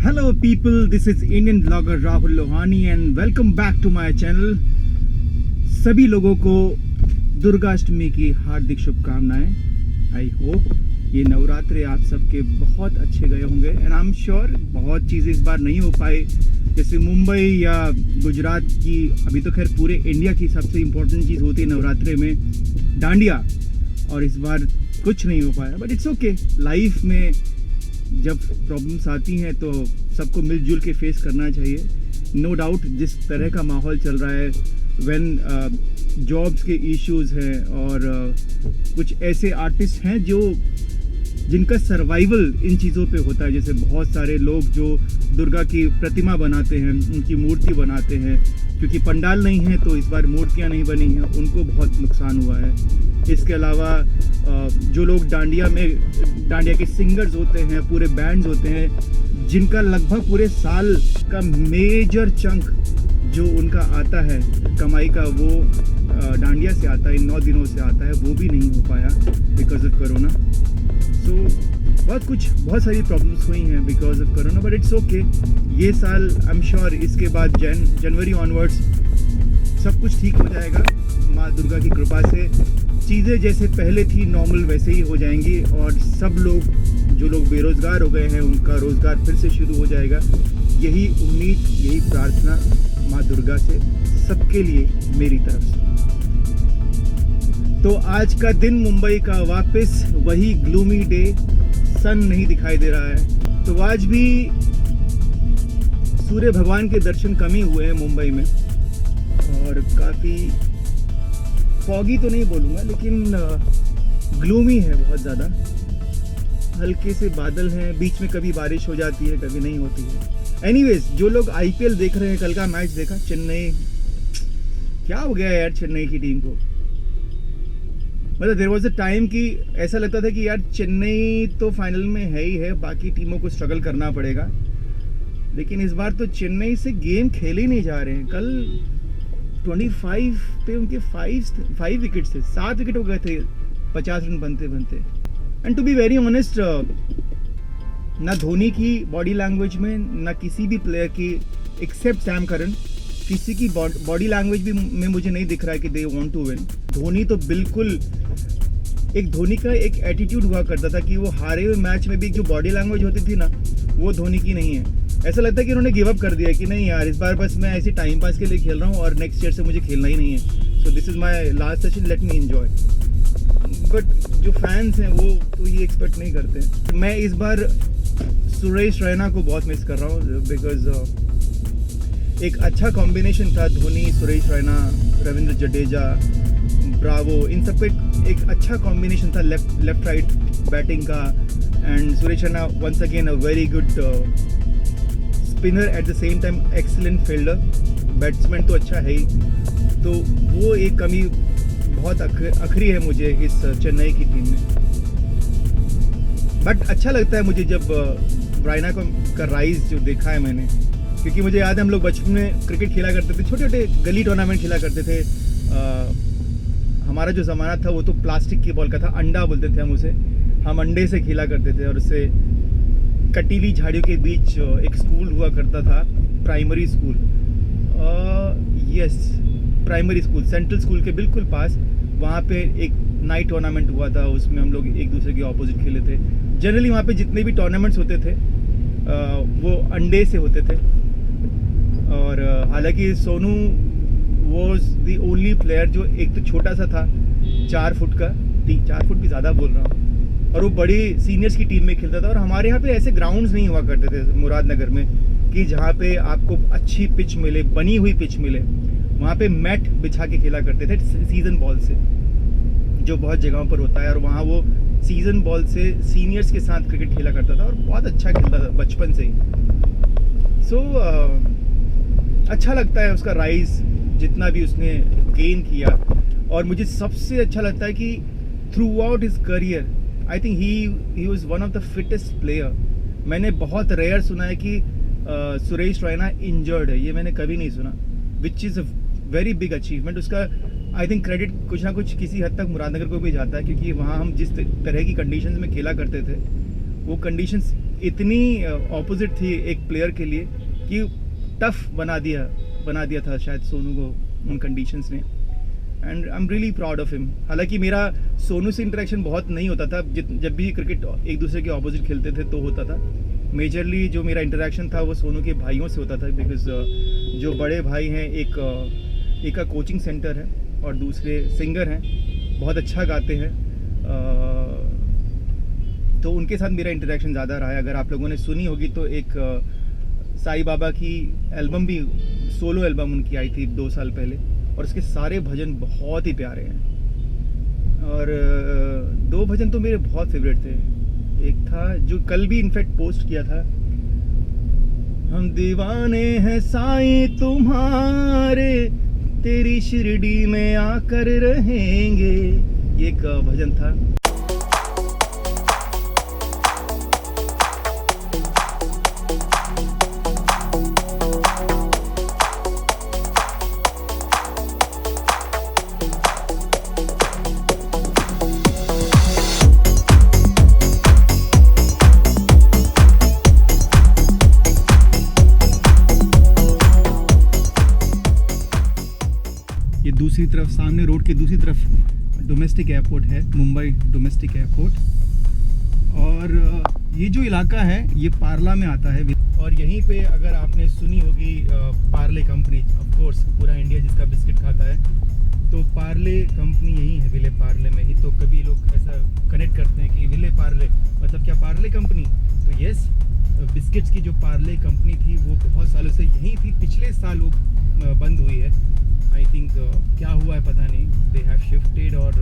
Hello people, this is Indian blogger Rahul Lohani and welcome back to my channel। सभी लोगों को दुर्गाष्टमी की हार्दिक शुभकामनाएं। आई होप ये नवरात्रे आप सबके बहुत अच्छे गए होंगे एंड आई एम श्योर बहुत चीज़ें इस बार नहीं हो पाए, जैसे मुंबई या गुजरात की। अभी तो खैर पूरे इंडिया की सबसे इम्पोर्टेंट चीज़ होती है नवरात्रे में डांडिया, और इस बार कुछ नहीं हो पाया। बट इट्स ओके, लाइफ में जब प्रॉब्लम्स आती हैं तो सबको मिलजुल के फेस करना चाहिए। नो डाउट जिस तरह का माहौल चल रहा है, व्हेन जॉब्स के इश्यूज़ हैं और कुछ ऐसे आर्टिस्ट हैं जिनका सर्वाइवल इन चीज़ों पे होता है। जैसे बहुत सारे लोग जो दुर्गा की प्रतिमा बनाते हैं, उनकी मूर्ति बनाते हैं, क्योंकि पंडाल नहीं है तो इस बार मूर्तियाँ नहीं बनी हैं, उनको बहुत नुकसान हुआ है। इसके अलावा जो लोग डांडिया के सिंगर्स होते हैं, पूरे बैंड्स होते हैं, जिनका लगभग पूरे साल का मेजर चंक जो उनका आता है कमाई का, वो डांडिया से आता है, इन 9 दिनों से आता है, वो भी नहीं हो पाया बिकॉज ऑफ कोरोना। सो बहुत सारी प्रॉब्लम्स हुई हैं because of corona, but it's okay. ये साल आई एम श्योर इसके बाद जनवरी ऑनवर्ड्स सब कुछ ठीक हो जाएगा। माँ दुर्गा की कृपा से चीज़ें जैसे पहले थी नॉर्मल वैसे ही हो जाएंगी, और सब लोग जो लोग बेरोज़गार हो गए हैं उनका रोज़गार फिर से शुरू हो जाएगा। यही उम्मीद, यही प्रार्थना माँ दुर्गा से सबके लिए मेरी तरफ से। तो आज का दिन मुंबई का वापस वही ग्लूमी डे, सन नहीं दिखाई दे रहा है। तो आज भी सूर्य भगवान के दर्शन कम ही हुए हैं मुंबई में, और काफ़ी फॉगी तो नहीं बोलूँगा लेकिन ग्लूमी है बहुत ज़्यादा। हल्के से बादल हैं, बीच में कभी बारिश हो जाती है कभी नहीं होती है। एनीवेज, जो लोग आईपीएल देख रहे हैं, कल का मैच देखा, चेन्नई क्या हो गया यार चेन्नई की टीम को। मतलब देयर वाज अ टाइम कि ऐसा लगता था कि यार चेन्नई तो फाइनल में है ही है, बाकी टीमों को स्ट्रगल करना पड़ेगा। लेकिन इस बार तो चेन्नई से गेम खेले ही नहीं जा रहे हैं। कल 25 पे उनके 5 विकेट थे, 7 विकेट हो गए थे 50 रन बनते बनते। And to be very honest, ना धोनी की बॉडी लैंग्वेज में, ना किसी भी प्लेयर की एक्सेप्ट सैम करन, किसी की बॉडी लैंग्वेज भी में मुझे नहीं दिख रहा है कि they want to win. Dhoni तो बिल्कुल, एक धोनी का एक एटीट्यूड हुआ करता था कि वो हारे हुए मैच में भी जो बॉडी लैंग्वेज होती थी ना, वो धोनी की नहीं है। ऐसा लगता है कि उन्होंने गिव अप कर दिया कि नहीं यार, इस बार बस मैं ऐसे टाइम पास के लिए खेल रहा हूँ और नेक्स्ट ईयर से मुझे खेलना ही नहीं है। So this is my last session, let me enjoy. But जो फैंस हैं वो तो ये एक्सपेक्ट नहीं करते। मैं इस बार सुरेश रैना को बहुत मिस कर रहा हूँ बिकॉज एक अच्छा कॉम्बिनेशन था धोनी, सुरेश रैना, रविंद्र जडेजा, ब्रावो, इन सब का एक अच्छा कॉम्बिनेशन था लेफ्ट राइट बैटिंग का। And Suresh Raina once again a very good spinner, at the same time excellent fielder, batsman तो अच्छा है ही। तो वो एक कमी बहुत अखरी है मुझे इस चेन्नई की टीम में। बट अच्छा लगता है मुझे जब रैना का राइज जो देखा है मैंने, क्योंकि मुझे याद है हम लोग बचपन में क्रिकेट खेला करते थे, छोटे छोटे गली टूर्नामेंट खेला करते थे। हमारा जो ज़माना था वो तो प्लास्टिक की बॉल का था, अंडा बोलते थे हम उसे। हम अंडे से खेला करते थे, और उससे कटीली झाड़ियों के बीच एक स्कूल हुआ करता था, primary school, yes primary school, central school के बिल्कुल पास। वहाँ पे एक नाइट टूर्नामेंट हुआ था, उसमें हम लोग एक दूसरे के ऑपोजिट खेले थे। जनरली वहाँ पे जितने भी टूर्नामेंट्स होते थे वो अंडे से होते थे। और हालांकि Sonu was the only player जो एक तो छोटा सा था, 4 फुट का, 4 फुट भी ज़्यादा बोल रहा हूँ, और वो बड़ी सीनियर्स की टीम में खेलता था। और हमारे यहाँ पे ऐसे ग्राउंड्स नहीं हुआ करते थे मुरादनगर में कि जहाँ पे आपको अच्छी पिच मिले, बनी हुई पिच मिले। वहाँ पे मैट बिछा के खेला करते थे सीजन बॉल से, जो बहुत जगहों पर होता है। और वहाँ वो सीजन बॉल से सीनियर्स के साथ क्रिकेट खेला करता था और बहुत अच्छा खेलता था बचपन से ही। सो अच्छा लगता है उसका राइज, जितना भी उसने गेन किया। और मुझे सबसे अच्छा लगता है कि through out his career I think he was one of the fittest player. मैंने बहुत रेयर सुना है कि सुरेश रैना इंजर्ड है, ये मैंने कभी नहीं सुना, which is a very big achievement. उसका आई थिंक क्रेडिट कुछ ना कुछ किसी हद तक मुरादनगर को भी जाता है, क्योंकि वहाँ हम जिस तरह की कंडीशंस में खेला करते थे, वो कंडीशंस इतनी ऑपोजिट थी एक प्लेयर के लिए कि टफ बना दिया था शायद सोनू को उन कंडीशंस ने। And I am really proud of him. हालांकि मेरा सोनू से इंटरेक्शन बहुत नहीं होता था, जब भी क्रिकेट एक दूसरे के ऑपोजिट खेलते थे तो होता था। मेजरली जो मेरा इंटरेक्शन था वो सोनू के भाइयों से होता था, बिकॉज जो बड़े भाई हैं, एक का कोचिंग सेंटर है और दूसरे सिंगर हैं, बहुत अच्छा गाते हैं, तो उनके साथ मेरा इंटरेक्शन ज़्यादा रहा है। अगर आप लोगों ने सुनी होगी तो एक साईं बाबा की एल्बम भी, सोलो एल्बम उनकी आई थी 2 साल पहले, और उसके सारे भजन बहुत ही प्यारे हैं। और 2 भजन तो मेरे बहुत फेवरेट थे। एक था जो कल भी इनफैक्ट पोस्ट किया था, हम दीवाने हैं साईं तुम्हारे, तेरी शिरडी में आकर रहेंगे, ये एक भजन था। ये दूसरी तरफ, सामने रोड के दूसरी तरफ डोमेस्टिक एयरपोर्ट है, मुंबई डोमेस्टिक एयरपोर्ट। और ये जो इलाका है ये पार्ला में आता है, और यहीं पे अगर आपने सुनी होगी पार्ले कंपनी, ऑफ कोर्स पूरा इंडिया जिसका बिस्किट खाता है, तो पार्ले कंपनी यही है, विले पार्ले में ही। तो कभी लोग ऐसा कनेक्ट करते हैं कि विले पार्ले मतलब क्या पार्ले कंपनी, तो यस, बिस्किट्स की जो पार्ले कंपनी थी वो बहुत सालों से यहीं थी। पिछले साल वो बंद हुई है, आई थिंक क्या हुआ है पता नहीं, दे हैव शिफ्टेड, और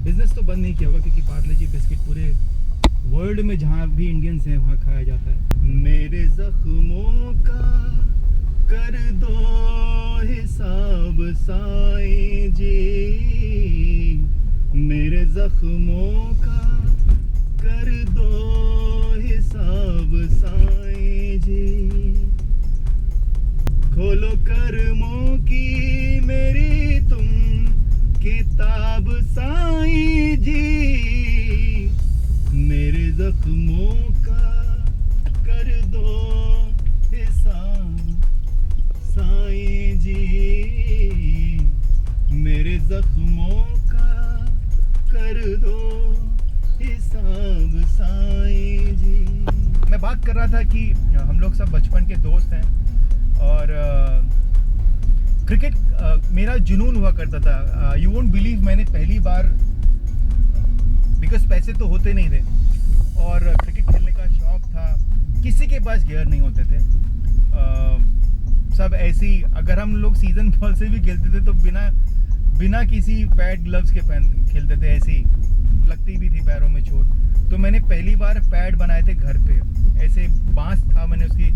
बिजनेस तो बंद नहीं किया होगा, क्योंकि पार्ले जी बिस्किट पूरे वर्ल्ड में जहाँ भी इंडियंस हैं वहाँ खाया जाता है। मेरे जख्मों का कर दो हिसाब साईं जी, मेरे जख्मों का कर दो हिसाब साईं जी, खोलो कर्मों की मेरी तुम किताब साईं जी, मेरे जख्मों का कर दो हिसाब साईं जी, मेरे जख्मों का कर दो हिसाब साईं जी। मैं बात कर रहा था कि हम लोग सब बचपन के दोस्त हैं, और क्रिकेट मेरा जुनून हुआ करता था। यू वोंट बिलीव, मैंने पहली बार, बिकॉज पैसे तो होते नहीं थे और क्रिकेट खेलने का शौक था, किसी के पास गियर नहीं होते थे, सब ऐसे ही, अगर हम लोग सीजन बॉल से भी खेलते थे तो बिना किसी पैड ग्लव्स के पहन खेलते थे, ऐसे ही लगती भी थी पैरों में चोट। तो मैंने पहली बार पैड बनाए थे घर पे, ऐसे बांस था, मैंने उसकी,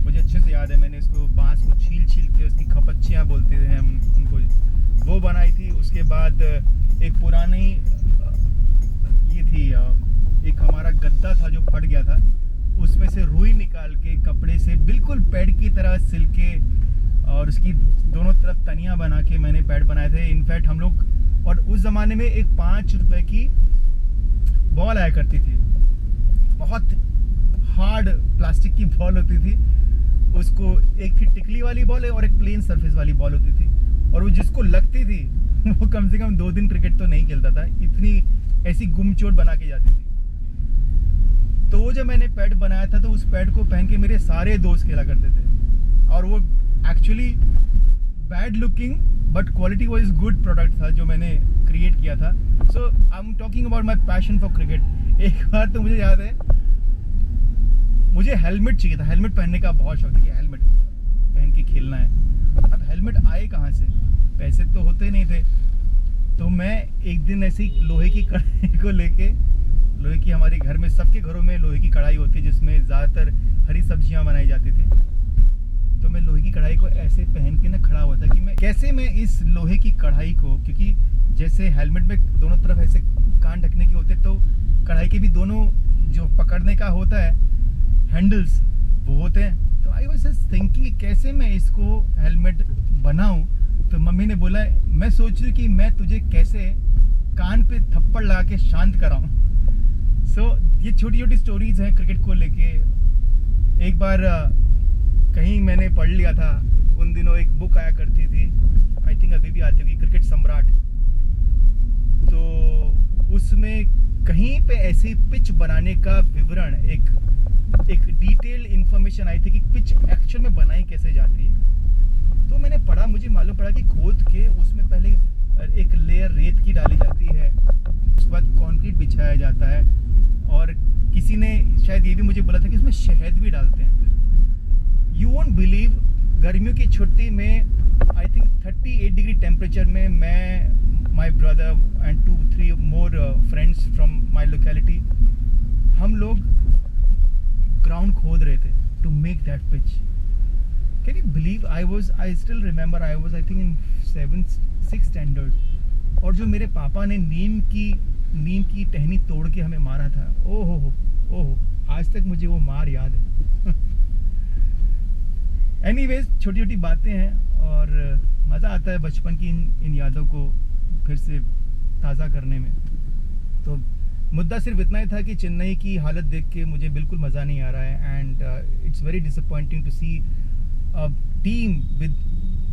मुझे अच्छे से याद है, मैंने इसको बांस को छील के, उसकी खपच्चियाँ बोलते हैं हम उनको, वो बनाई थी। उसके बाद एक पुरानी ये थी, एक हमारा गद्दा था जो फट गया था, उसमें से रुई निकाल के कपड़े से बिल्कुल पैड की तरह सिल के, और उसकी दोनों तरफ तनियाँ बना के मैंने पैड बनाए थे। इनफैक्ट हम लोग, और उस ज़माने में एक 5 रुपए की बॉल आया करती थी, बहुत हार्ड प्लास्टिक की बॉल होती थी, उसको एक थी टिकली वाली बॉल और एक प्लेन सरफेस वाली बॉल होती थी, और वो जिसको लगती थी वो कम से कम 2 दिन क्रिकेट तो नहीं खेलता था, इतनी ऐसी गुमचोट बना के जाती थी। तो वो जब मैंने पैड बनाया था तो उस पैड को पहन के मेरे सारे दोस्त खेला करते थे, और वो actually bad looking but quality wise good product था जो मैंने क्रिएट किया था। So I am talking about my passion for cricket. एक बार तो मुझे याद है, मुझे हेलमेट चाहिए था, हेलमेट पहनने का बहुत शौक था कि हेलमेट पहन के खेलना है। अब हेलमेट आए कहाँ से, पैसे तो होते नहीं थे। तो मैं एक दिन ऐसी लोहे की कढ़ाई को लेके, लोहे की, हमारे घर में सबके घरों में लोहे की कढ़ाई होती है जिसमें ज़्यादातर हरी सब्जियां बनाई जाती थी। तो मैं लोहे की कढ़ाई को ऐसे पहन के ना खड़ा हुआ था कि मैं कैसे मैं इस लोहे की कढ़ाई को, क्योंकि जैसे हेलमेट में दोनों तरफ ऐसे कान ढकने के होते, तो कढ़ाई के भी दोनों जो पकड़ने का होता है हैंडल्स वो होते हैं। तो आई वाज जस्ट थिंकिंग कैसे मैं इसको हेलमेट बनाऊं। तो मम्मी ने बोला, मैं सोच रही कि मैं तुझे कैसे कान पे थप्पड़ लगा के शांत कराऊं। सो ये छोटी छोटी स्टोरीज हैं क्रिकेट को लेके। एक बार कहीं मैंने पढ़ लिया था, उन दिनों एक बुक आया करती थी, आई थिंक अभी भी आती होगी, क्रिकेट सम्राट। तो उसमें कहीं पे ऐसी पिच बनाने का विवरण, एक डिटेल इंफॉर्मेशन आई थी कि पिच एक्चुअल में बनाई कैसे जाती है। तो मैंने पढ़ा, मुझे मालूम पड़ा कि खोद के उसमें पहले एक लेयर रेत की डाली जाती है, उसके बाद कंक्रीट बिछाया जाता है, और किसी ने शायद ये भी मुझे बोला था कि इसमें शहद भी डालते हैं। यू वोंट बिलीव, गर्मियों की छुट्टी में आई थिंक 38 डिग्री टेम्परेचर में मैं, my brother and 2-3 more friends from my locality, हम लोग ग्राउंड खोद रहे थे to make that pitch. Can you believe, I still remember I was I think in 6th standard, और जो मेरे पापा ने नीम की टहनी तोड़ के हमें मारा था, ओहो, आज तक मुझे वो मार याद है। एनीवेज, छोटी छोटी बातें हैं और मज़ा आता है बचपन की इन यादों को फिर से ताज़ा करने में। तो मुद्दा सिर्फ इतना ही था कि चेन्नई की हालत देख के मुझे बिल्कुल मज़ा नहीं आ रहा है, and it's very disappointing to see a team with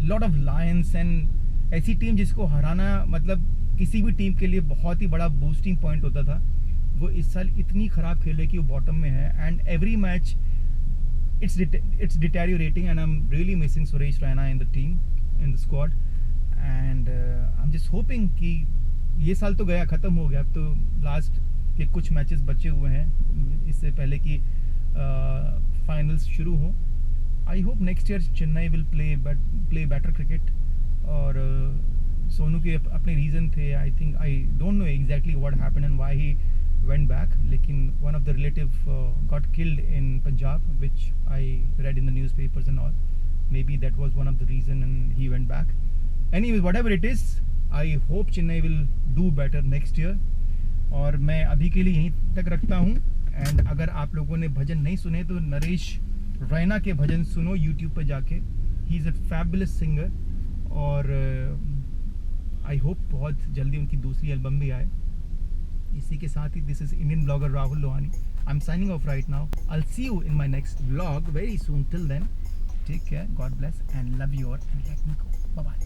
lot of lions, and ऐसी टीम जिसको हराना मतलब किसी भी टीम के लिए बहुत ही बड़ा बूस्टिंग पॉइंट होता था, वो इस साल इतनी ख़राब खेले कि वो बॉटम में है। And every match it's deteriorating, and I'm really missing Suresh Raina in the team, in the squad, and I'm just hoping कि ये साल तो गया, ख़त्म हो गया, अब तो लास्ट के कुछ मैचेस बचे हुए हैं इससे पहले कि फाइनल्स शुरू हों। I hope next year Chennai will play better cricket, और सोनू के अपने रीज़न थे, I think, I don't know exactly what happened and why he went back, लेकिन one of the relative got killed in Punjab, which I read in the newspapers and all. Maybe that was one of the reason and he went back. Anyways, whatever it is, I hope Chennai will do better next year. और मैं अभी के लिए यहीं तक रखता हूँ, and अगर आप लोगों ने भजन नहीं सुने तो नरेश रैना के भजन सुनो YouTube पर जाके, he is a fabulous singer, और आई होप बहुत जल्दी उनकी दूसरी एल्बम भी आए। इसी के साथ ही this is Indian blogger Rahul Lohani, I am signing off right now. I will see you in my next vlog very soon, till then take care, God bless and love you all, and let me go, bye bye.